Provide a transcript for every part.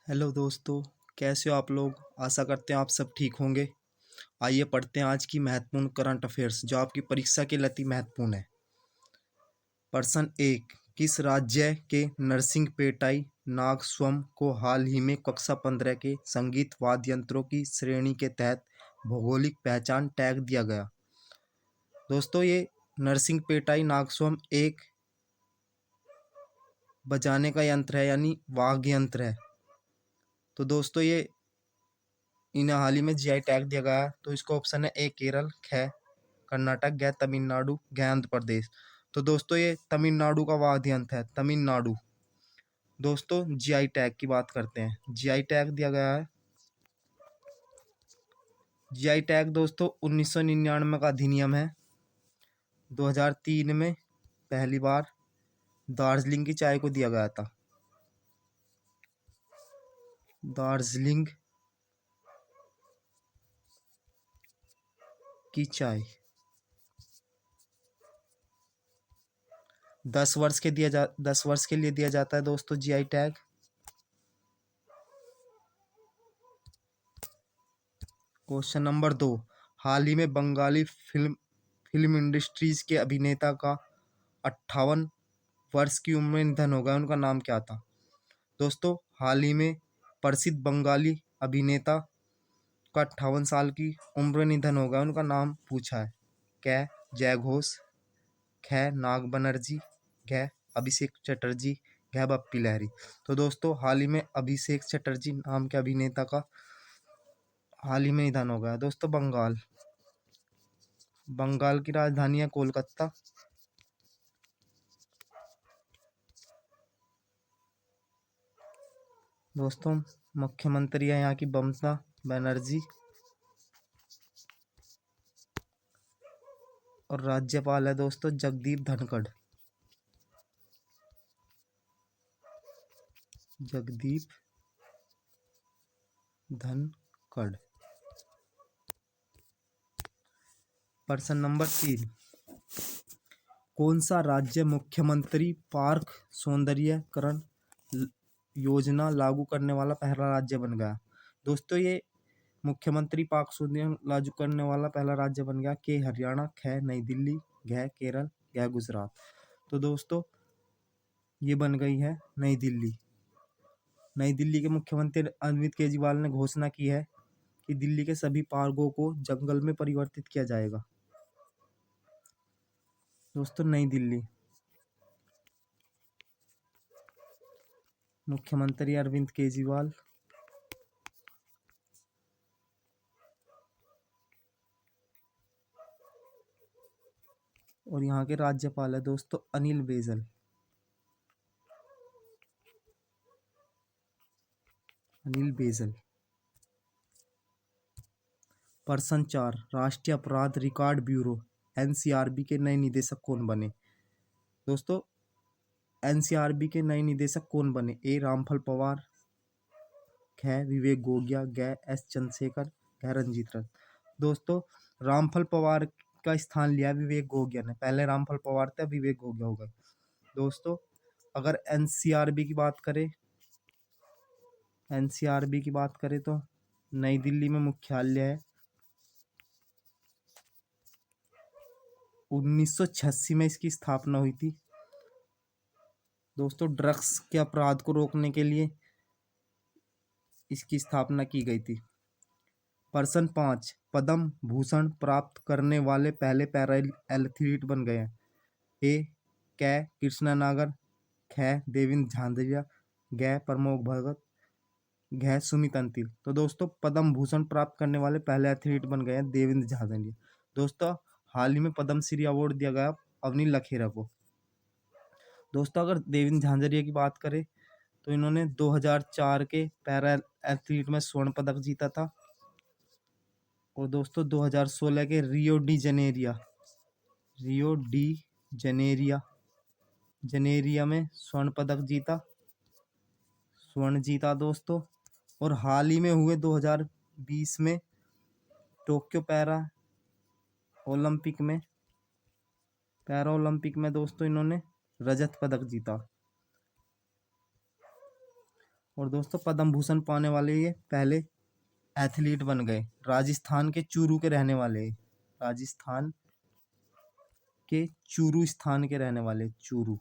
Hello दोस्तों। कैसे हो आप लोग? आशा करते हैं आप सब ठीक होंगे। आइए पढ़ते हैं आज की महत्वपूर्ण करंट अफेयर्स जो आपकी परीक्षा के लिए अति महत्वपूर्ण है। प्रश्न 1, किस राज्य के नरसिंहपेटाई नागस्वरम को हाल ही में कक्षा 15 के संगीत वाद्य यंत्रों की श्रेणी के तहत भौगोलिक पहचान टैग दिया गया? दोस्तों, ये नरसिंहपेटाई नागस्वरम एक बजाने का यंत्र है, यानी वाद्य यंत्र है। तो दोस्तों, ये इन्हें हाल ही में जीआई टैग दिया गया है। तो इसका ऑप्शन है ए केरल, ख कर्नाटक, ग तमिलनाडु, घ आंध्र प्रदेश। तो दोस्तों, ये तमिलनाडु का वाद्य यंत्र है, तमिलनाडु। दोस्तों, जीआई टैग की बात करते हैं। जीआई टैग दिया गया है। जीआई टैग दोस्तों 1999 का अधिनियम है। 2003 में पहली बार दार्जिलिंग की चाय को दिया गया था। दार्जिलिंग की चाय 10 वर्ष के लिए दिया जाता है दोस्तों जीआई टैग। क्वेश्चन नंबर 2, हाल ही में बंगाली फिल्म इंडस्ट्रीज के अभिनेता का 58 वर्ष की उम्र में निधन हो गया। उनका नाम क्या था? दोस्तों, हाल ही में प्रसिद्ध बंगाली अभिनेता का 58 साल की उम्र में निधन हो गया। उनका नाम पूछा है। क जय घोष, ख नाग बनर्जी, घ अभिषेक चटर्जी, घ बप्पी लहरी। तो दोस्तों, हाल ही में अभिषेक चटर्जी नाम के अभिनेता का हाल ही में निधन हो गया। दोस्तों, बंगाल की राजधानी है कोलकाता। दोस्तों, मुख्यमंत्री है यहाँ की ममता बनर्जी और राज्यपाल है दोस्तों जगदीप धनखड़। जगदीप धनखड़। प्रश्न नंबर 3, कौन सा राज्य मुख्यमंत्री पार्क सौंदर्यीकरण योजना लागू करने वाला पहला राज्य बन गया? दोस्तों, ये मुख्यमंत्री पार्क सौंदर्य लागू करने वाला पहला राज्य बन गया। के हरियाणा, ख नई दिल्ली, घ केरल, घ गुजरात। तो दोस्तों, ये बन गई है नई दिल्ली। नई दिल्ली के मुख्यमंत्री अरविंद केजरीवाल ने घोषणा की है कि दिल्ली के सभी पार्कों को जंगल में परिवर्तित किया जाएगा। दोस्तों, नई दिल्ली, मुख्यमंत्री अरविंद केजरीवाल। और यहाँ के राज्यपाल है दोस्तों अनिल बैजल। अनिल बैजल। प्रश्न 4, राष्ट्रीय अपराध रिकॉर्ड ब्यूरो एनसीआरबी के नए निदेशक कौन बने? दोस्तों, एनसीआरबी के नए निदेशक कौन बने? ए रामफल पवार, ख विवेक गोगिया, ग एस चंद्रशेखर, घ रंजीत रथ। दोस्तों, रामफल पवार का स्थान लिया विवेक गोगिया ने। पहले रामफल पवार थे, विवेक गोगिया हो गए। दोस्तों, अगर एनसीआरबी की बात करें तो नई दिल्ली में मुख्यालय है। 1986 में इसकी स्थापना हुई थी। दोस्तों, ड्रग्स के अपराध को रोकने के लिए इसकी स्थापना की गई थी। प्रश्न 5, पद्म भूषण प्राप्त करने वाले पहले पैरा एथलीट बन गए हैं। ए कै कृष्णा नागर, ख देवेंद्र झांझरिया, ग प्रमोद भगत, घ सुमित अंतिल। तो दोस्तों, पद्म भूषण प्राप्त करने वाले पहले एथलीट बन गए हैं देवेंद्र झांझरिया। दोस्तों, हाल ही में पद्म श्री अवार्ड दिया गया अवनील लखेरा को। दोस्तों, अगर देवेंद्र झांझरिया की बात करें तो इन्होंने 2004 के पैरा एथलीट में स्वर्ण पदक जीता था। और दोस्तों, 2016 के रियो डी जनेरिया में स्वर्ण जीता दोस्तों। और हाल ही में हुए 2020 में टोक्यो पैरा ओलंपिक में दोस्तों इन्होंने रजत पदक जीता। और दोस्तों पद्म भूषण पाने वाले ये पहले एथलीट बन गए, राजस्थान के चूरू के रहने वाले, राजस्थान के चूरू स्थान के रहने वाले, चूरू।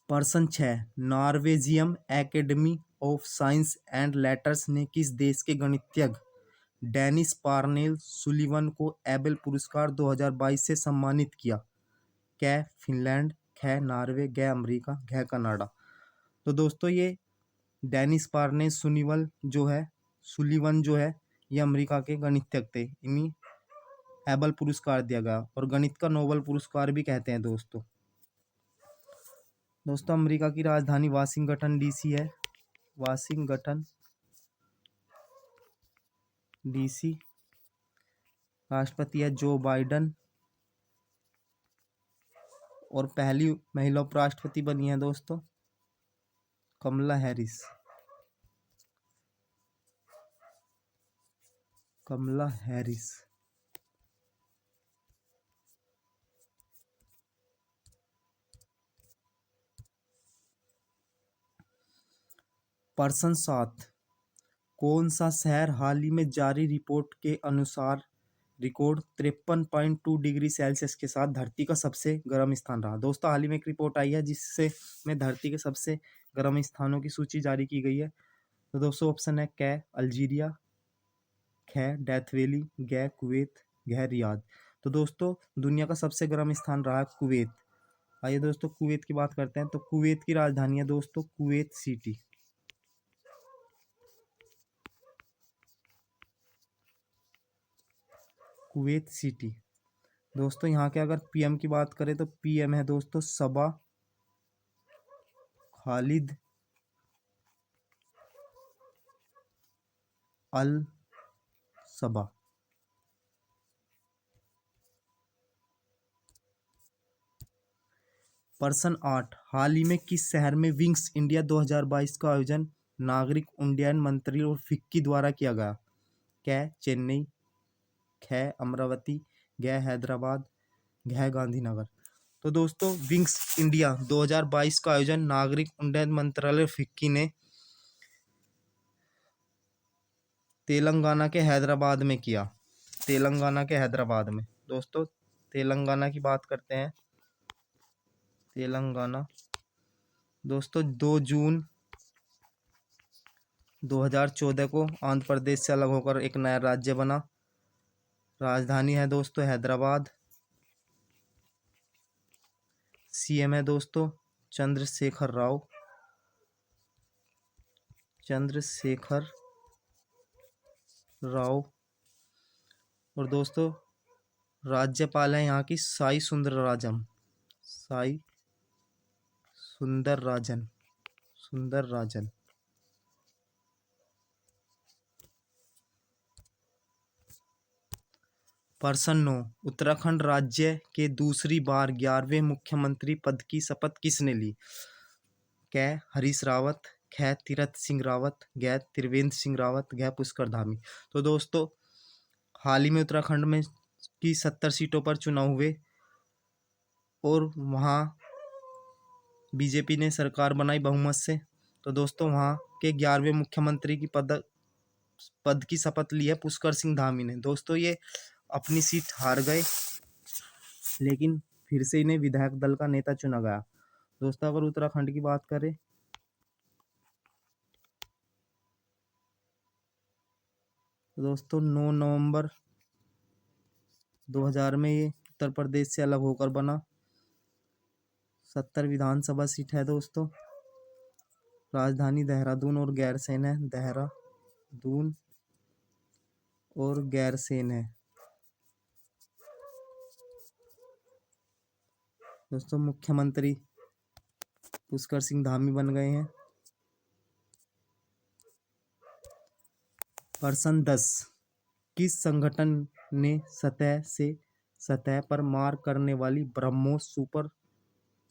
प्रश्न 6, Norwegian academy of science and letters ने किस देश के गणितज्ञ डेनिस पार्नेल सुलिवन को एबेल पुरस्कार 2022 से सम्मानित किया? कै फिनलैंड, ख नॉर्वे, ग अमेरिका, घ कनाडा। तो दोस्तों ये डेनिस पार्नेल सुलिवन जो है ये अमेरिका के गणितज्ञ थे, इन्हीं एबल पुरस्कार दिया गया और गणित का नोबेल पुरस्कार भी कहते हैं दोस्तों। दोस्तों अमेरिका की राजधानी वाशिंगटन डीसी है, वाशिंगटन डीसी। राष्ट्रपति है जो बाइडन और पहली महिला उपराष्ट्रपति बनी है दोस्तों कमला हैरिस, कमला हैरिस। प्रश्न 7, कौन सा शहर हाल ही में जारी रिपोर्ट के अनुसार रिकॉर्ड 53.2 डिग्री सेल्सियस के साथ धरती का सबसे गर्म स्थान रहा? दोस्तों हाल ही में एक रिपोर्ट आई है जिससे में धरती के सबसे गर्म स्थानों की सूची जारी की गई है। तो दोस्तों ऑप्शन है क अल्जीरिया, ख डेथ वैली, ग कुवैत, घ रियाद। तो दोस्तों दुनिया का सबसे गर्म स्थान रहा है कुवैत। आइए दोस्तों कुवैत की बात करते हैं। तो कुवैत की राजधानी है दोस्तों कुवैत सिटी, कुवैत सिटी। दोस्तों यहाँ के अगर पीएम की बात करें तो पीएम है दोस्तों सबा खालिद अल सबा। प्रश्न 8, हाल ही में किस शहर में विंग्स इंडिया 2022 का आयोजन नागरिक उड्डयन मंत्री और फिक्की द्वारा किया गया? क चेन्नई, ख अमरावती, ग हैदराबाद, घ गांधीनगर। तो दोस्तों विंग्स इंडिया 2022 का आयोजन नागरिक उड्डयन मंत्रालय फिक्की ने तेलंगाना के हैदराबाद में किया, तेलंगाना के हैदराबाद में। दोस्तों तेलंगाना की बात करते हैं। तेलंगाना दोस्तों 2 जून 2014 को आंध्र प्रदेश से अलग होकर एक नया राज्य बना। राजधानी है दोस्तों हैदराबाद। सीएम है दोस्तों चंद्रशेखर राव, चंद्रशेखर राव। और दोस्तों राज्यपाल है यहाँ की साई सुंदरराजन, साई सुंदरराजन, सुंदरराजन। प्रश्न 9, उत्तराखंड राज्य के दूसरी बार 11वें मुख्यमंत्री पद की शपथ किसने ली? क हरीश रावत, ख तीरथ सिंह रावत, ग त्रिवेंद्र सिंह रावत, घ पुष्कर धामी। तो दोस्तों हाल ही में उत्तराखंड में की 70 सीटों पर चुनाव हुए और वहाँ बीजेपी ने सरकार बनाई बहुमत से। तो दोस्तों वहाँ के 11वें मुख्यमंत्री की पद की शपथ ली है पुष्कर सिंह धामी ने। दोस्तों ये अपनी सीट हार गए लेकिन फिर से इन्हें विधायक दल का नेता चुना गया। दोस्तों अगर उत्तराखंड की बात करें तो दोस्तों 9 नवंबर 2000 में ये उत्तर प्रदेश से अलग होकर बना। 70 विधानसभा सीट है दोस्तों। राजधानी देहरादून और गैरसैंण है, देहरादून और गैरसैंण है। दोस्तों मुख्यमंत्री पुष्कर सिंह धामी बन गए हैं। प्रश्न 10, किस संगठन ने सतह से सतह पर मार करने वाली BrahMos super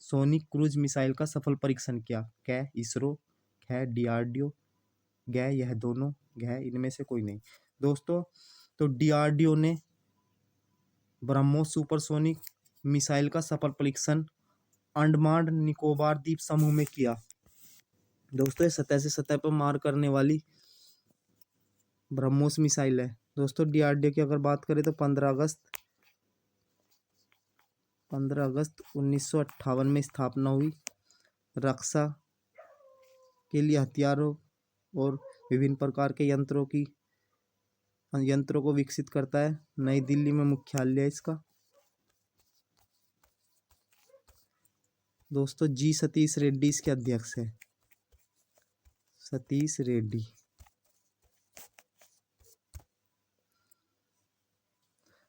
sonic cruise missile का सफल परीक्षण किया? क इसरो, ख डीआरडीओ, ग यह दोनों, घ इनमें से कोई नहीं। दोस्तों तो डीआरडीओ ने ब्रह्मोस सुपरसोनिक मिसाइल का सफल परीक्षण अंडमान निकोबार द्वीप समूह में किया? दोस्तों ये सतह से सतह पर मार करने वाली ब्रह्मोस मिसाइल है। दोस्तों डीआरडीओ की अगर बात करें तो 15 अगस्त 1958 में स्थापना हुई। रक्षा के लिए हथियारों और विभिन्न प्रकार के यंत्रों को विकसित करता है। नई दिल्ली में मुख्यालय है इसका। दोस्तों जी सतीश रेड्डी इसके अध्यक्ष है। सतीश रेड्डी।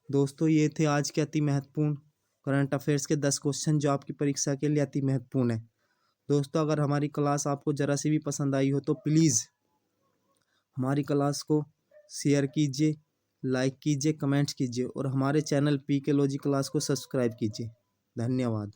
दोस्तों ये थे आज के अति महत्वपूर्ण करंट अफेयर्स के 10 क्वेश्चन जो आपकी परीक्षा के लिए अति महत्वपूर्ण है। दोस्तों अगर हमारी क्लास आपको ज़रा सी भी पसंद आई हो तो प्लीज़ हमारी क्लास को शेयर कीजिए, लाइक कीजिए, कमेंट्स कीजिए और हमारे चैनल पीके लॉजी क्लास को सब्सक्राइब कीजिए। धन्यवाद।